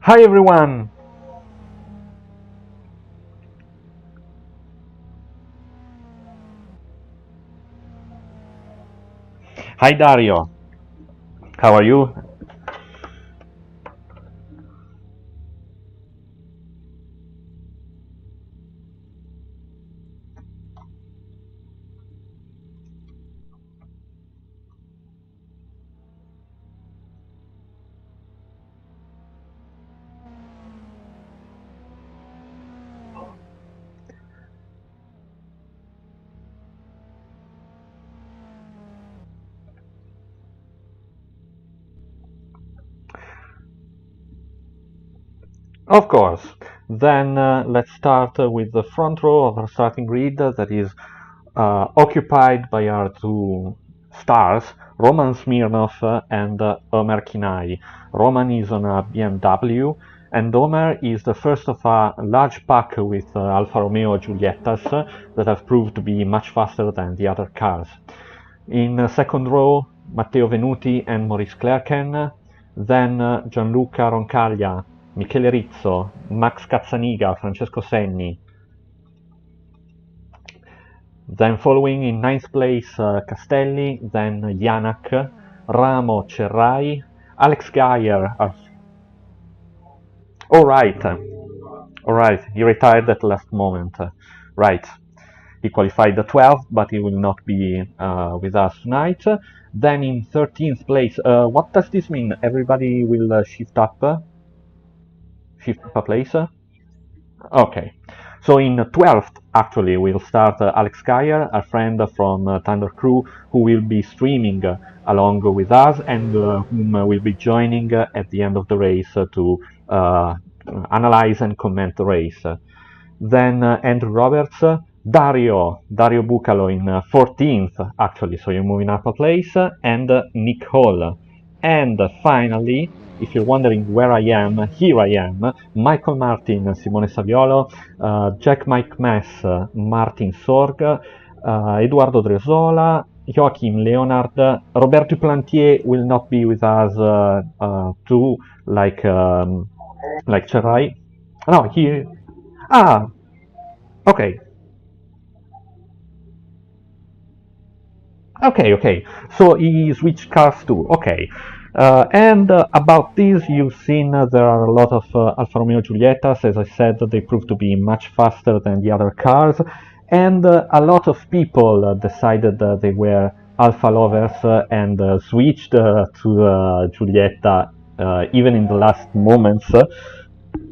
Hi everyone! Hi Dario, how are you? Of course. Then let's start with the front row of our starting grid that is occupied by our two stars, Roman Smirnov and Ömer Kinai. Roman is on a BMW and Ömer is the first of a large pack with Alfa Romeo Giuliettas that have proved to be much faster than the other cars. In second row, Matteo Venuti and Maurice Clerken, then Gianluca Roncaglia, Michele Rizzo, Max Cazzaniga, Francesco Senni. Then following in ninth place Castelli, then Janak, Ramo, Cerrai, Alex Geyer. All right, all right. He retired at the last moment. Right. He qualified the 12th, but he will not be with us tonight. Then in 13th place, what does this mean? Everybody will shift up a place? Okay. So in 12th, actually, we'll start Alex Geyer, a friend from Thunder Crew, who will be streaming along with us and whom will be joining at the end of the race to analyze and comment the race. Then Andrew Roberts, Dario Bucalo in 14th, actually, so you're moving up a place, and Nick Hall. And finally, if you're wondering where I am, here I am, Michael Martin, Simone Saviolo, Jack Mike Mess, Martin Sorg, Eduardo Dresola, Joachim Leonard, Roberto Plantier will not be with us too, like Cerai. No, he. Ah, okay. Okay. So he switched cars too. Okay. And about this, you've seen there are a lot of Alfa Romeo Giuliettas. As I said, they prove to be much faster than the other cars. And a lot of people decided they were Alfa lovers and switched to the Giulietta even in the last moments.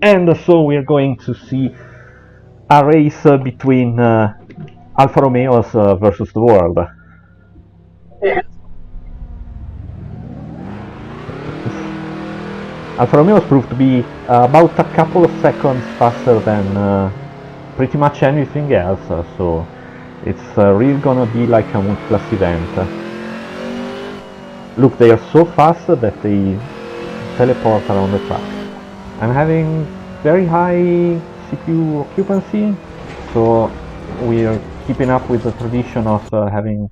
And so we're going to see a race between Alfa Romeos versus the world. Alfa Romeo proved to be about a couple of seconds faster than pretty much anything else, so it's really gonna be like a multi-class event. Look, they are so fast that they teleport around the track. I'm having very high CPU occupancy, so we are keeping up with the tradition of having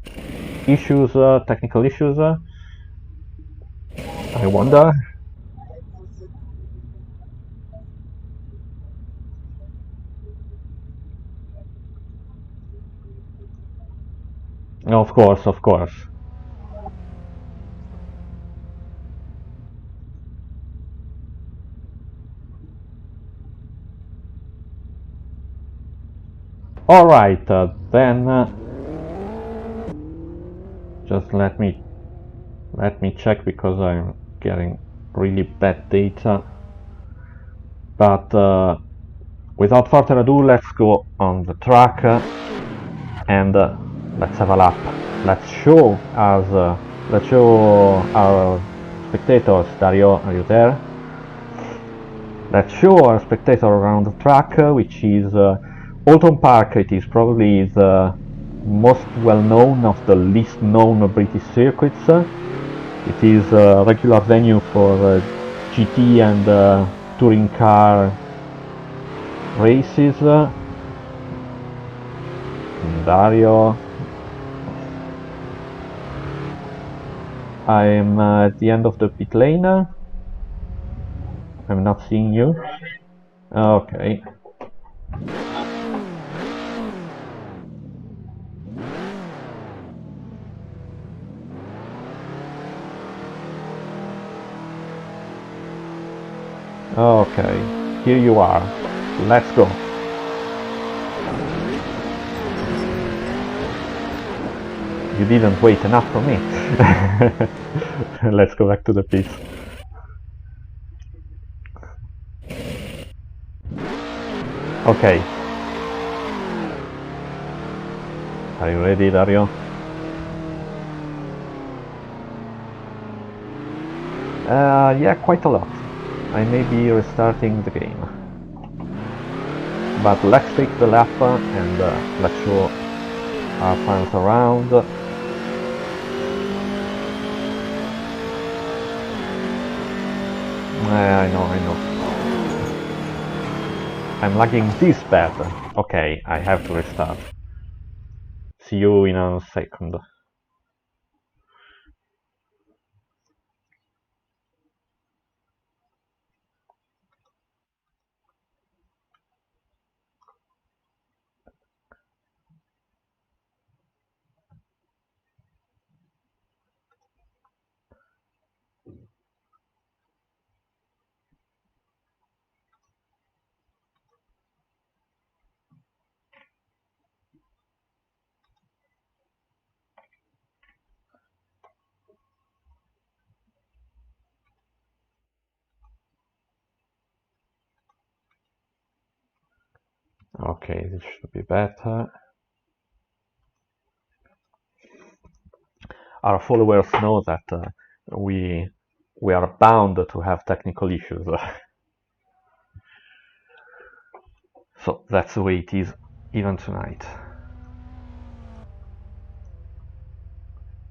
issues, technical issues. I wonder. Of course, of course. All right, then just let me check because I'm getting really bad data. But without further ado, let's go on the track and let's have a lap. Let's show our spectators. Dario, are you there? Let's show our spectator around the track, which is Oulton Park. It is probably the most well-known of the least known British circuits. It is a regular venue for GT and touring car races. Dario. I am at the end of the pit lane. I'm not seeing you. Okay. Okay, here you are. Let's go. You didn't wait enough for me. Let's go back to the pits. Okay. Are you ready, Dario? Yeah, quite a lot. I may be restarting the game. But let's take the lap and let's show our fans around. I know. I'm lagging this bad. Okay, I have to restart. See you in a second. Okay, this should be better. Our followers know that we are bound to have technical issues. So that's the way it is even tonight.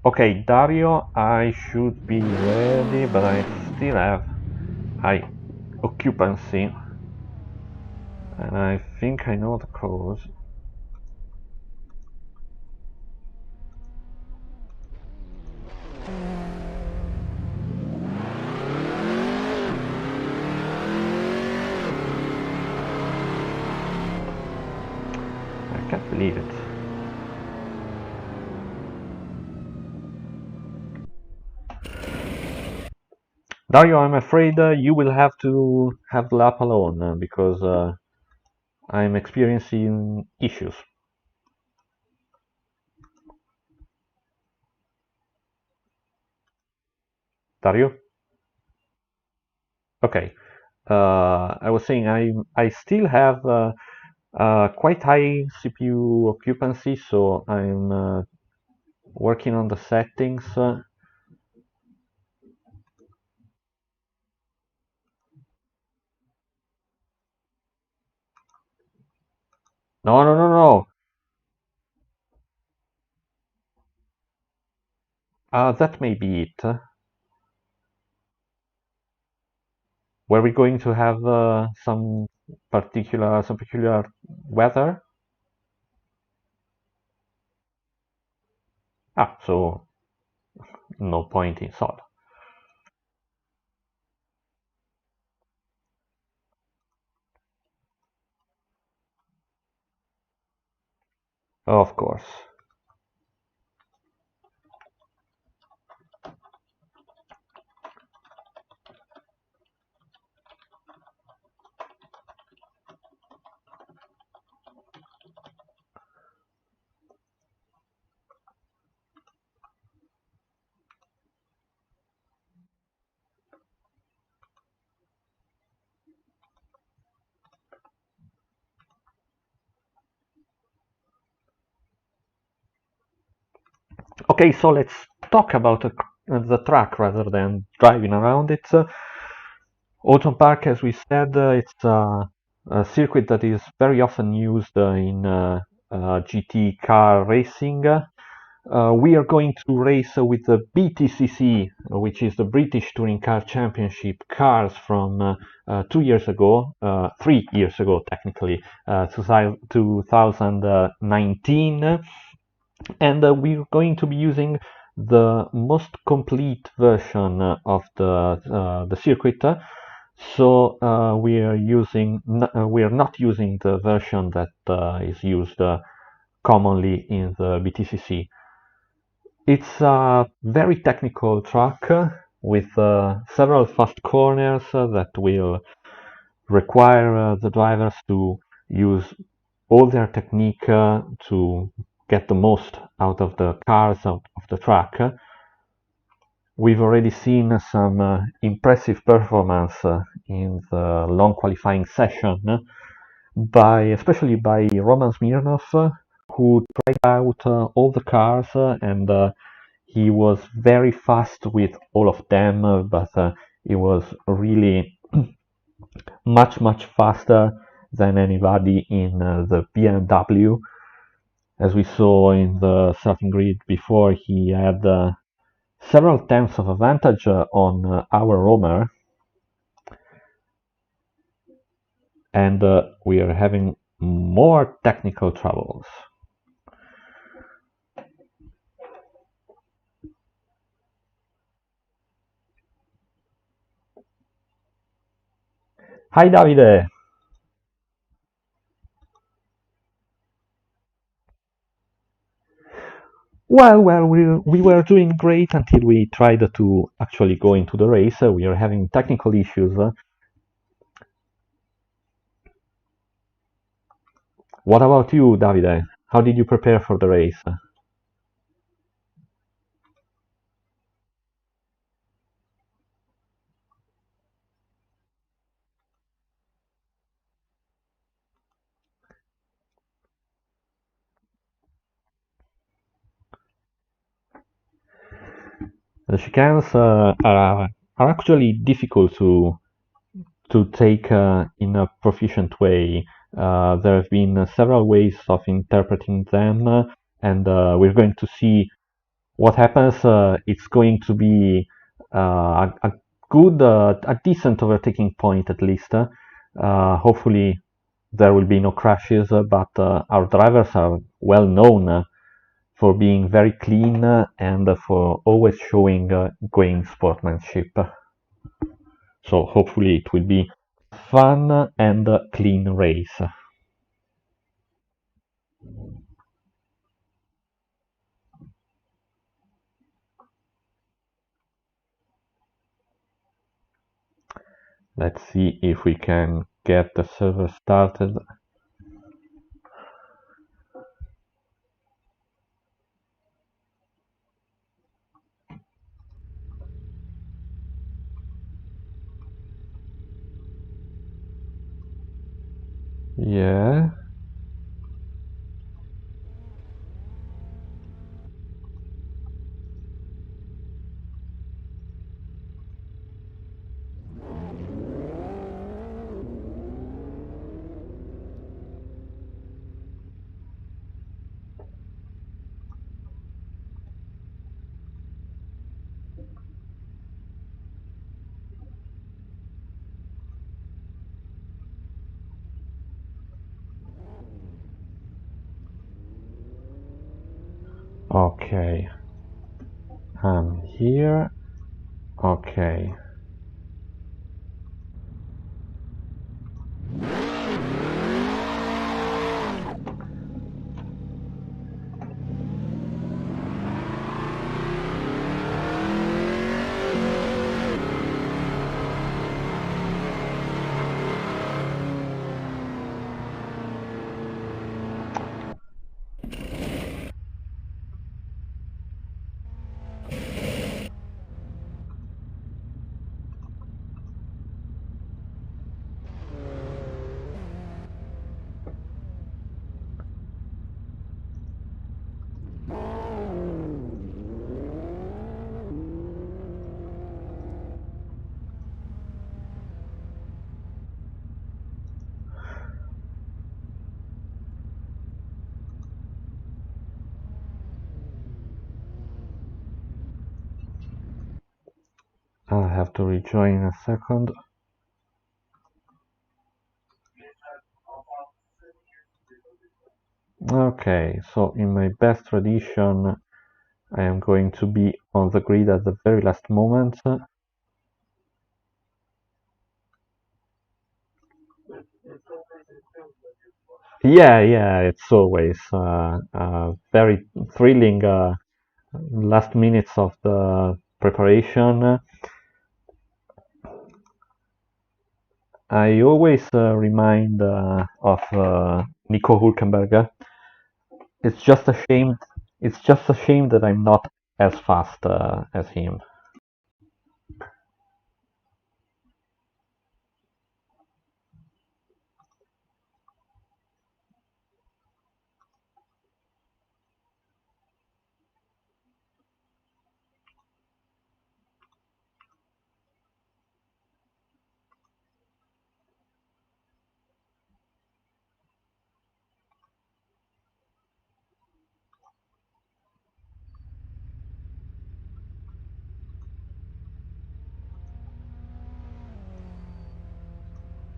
Okay, Dario, I should be ready, but I still have high occupancy. And I think I know the cause. I can't believe it. Dario, I'm afraid you will have to have the lap alone because I'm experiencing issues. Dario? Okay. I was saying I still have quite high CPU occupancy, so I'm working on the settings. No. That may be it. Were we going to have some peculiar weather? Ah, so no point in thought. Of course. Okay, so let's talk about the track rather than driving around it. Oulton Park, as we said, it's a circuit that is very often used in GT car racing. We are going to race with the BTCC, which is the British Touring Car Championship cars from 2 years ago, 3 years ago technically, 2019. And we're going to be using the most complete version of the circuit. So we are not using the version that is used commonly in the BTCC. It's a very technical track with several fast corners that will require the drivers to use all their technique to get the most out of the cars of the track. We've already seen some impressive performance in the long qualifying session, especially by Roman Smirnov, who tried out all the cars and he was very fast with all of them, but he was really much faster than anybody in the BMW. As we saw in the starting grid before, he had several tenths of advantage on our Ömer, and we are having more technical troubles. Hi Davide! Well, we were doing great until we tried to actually go into the race. We are having technical issues. What about you, Davide? How did you prepare for the race? The chicanes are actually difficult to take in a proficient way. There have been several ways of interpreting them, and we're going to see what happens. It's going to be a good, a decent overtaking point at least. Hopefully, there will be no crashes, but our drivers are well known for being very clean and for always showing great sportsmanship. So hopefully it will be fun and clean race. Let's see if we can get the server started. Yeah. Okay. I'm here. Okay. I'll have to rejoin in a second. Okay, so in my best tradition, I am going to be on the grid at the very last moment. Yeah, yeah, it's always very thrilling last minutes of the preparation. I always remind of Nico Hulkenberg. It's just a shame. It's just a shame that I'm not as fast as him.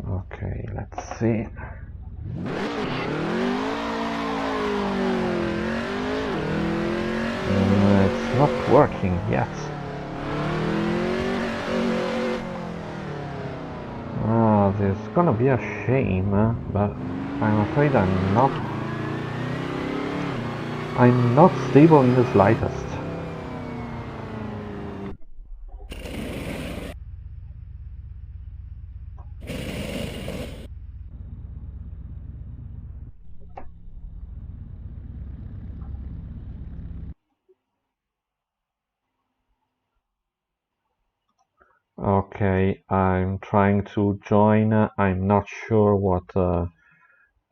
Okay, let's see. It's not working yet. This is gonna be a shame, but I'm afraid I'm not stable in the slightest. Okay, I'm trying to join. I'm not sure what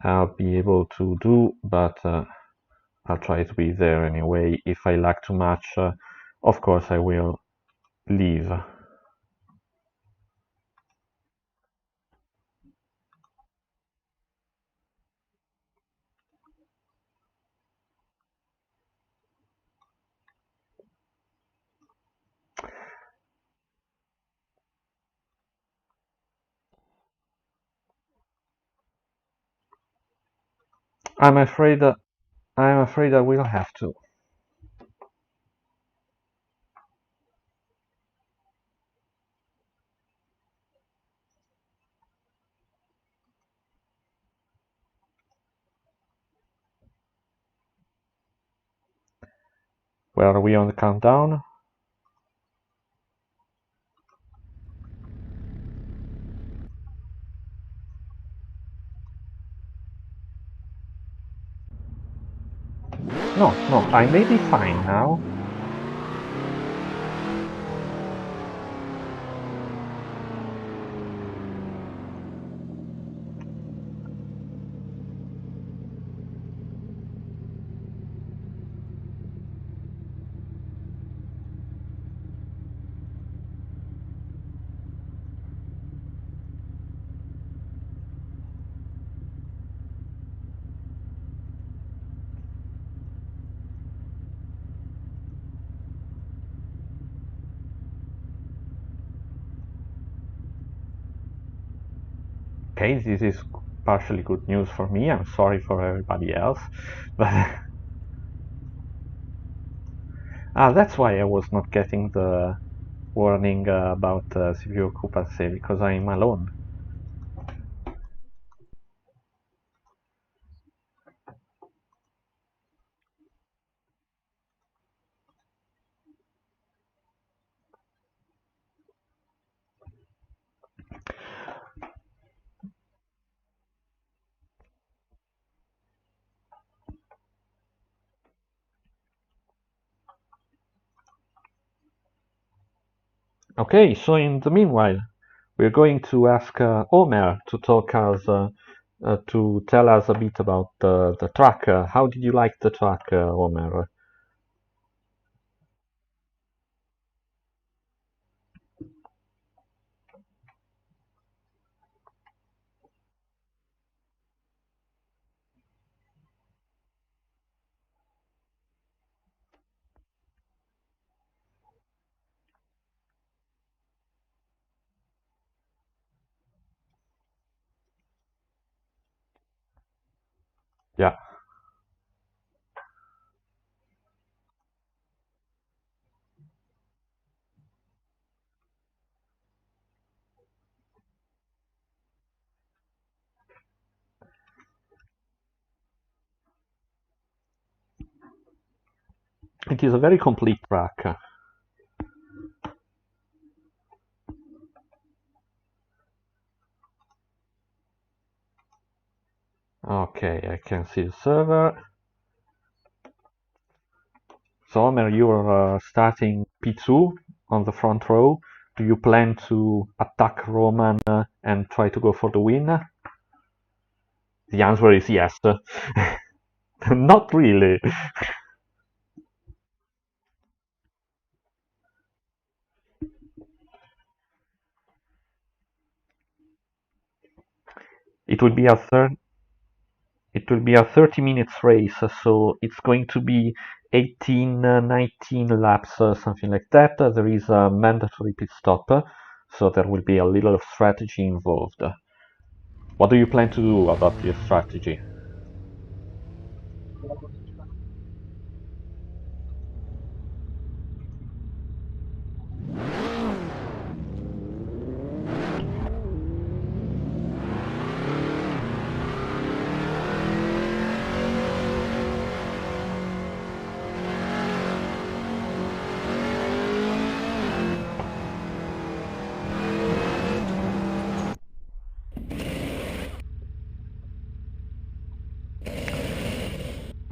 I'll be able to do, but I'll try to be there anyway. If I lag too much, of course I will leave. I'm afraid I'm afraid I will have to. Where are we on the countdown? No, no, I may be fine now. Okay, this is partially good news for me. I'm sorry for everybody else, but that's why I was not getting the warning about severe occupancy because I'm alone. Okay, so in the meanwhile, we're going to ask Ömer to to tell us a bit about the track. How did you like the track, Ömer? Yeah. It is a very complete track. Okay, I can see the server. So, Ömer, you're starting P2 on the front row. Do you plan to attack Roman and try to go for the win? The answer is yes. Not really. It will be a third. It will be a 30 minutes race, so it's going to be 18, 19 laps, something like that. There is a mandatory pit stop, so there will be a little strategy involved. What do you plan to do about this strategy?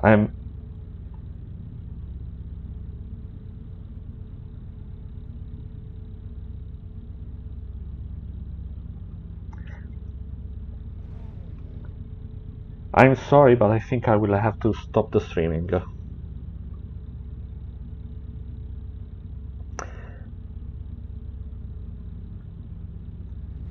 I'm I'm sorry, but I think I will have to stop the streaming.